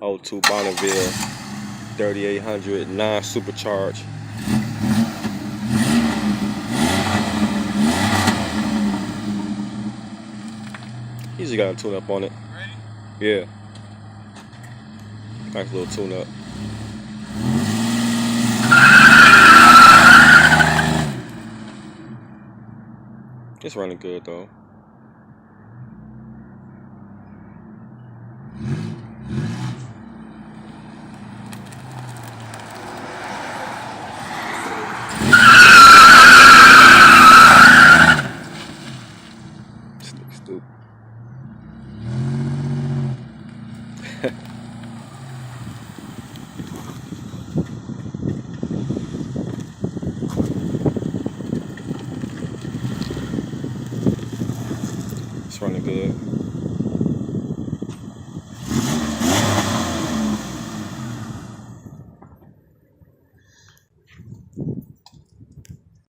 02 Bonneville 3800 non-supercharged. He just got a tune up on it. Ready? Yeah. Nice little tune up. It's running good though.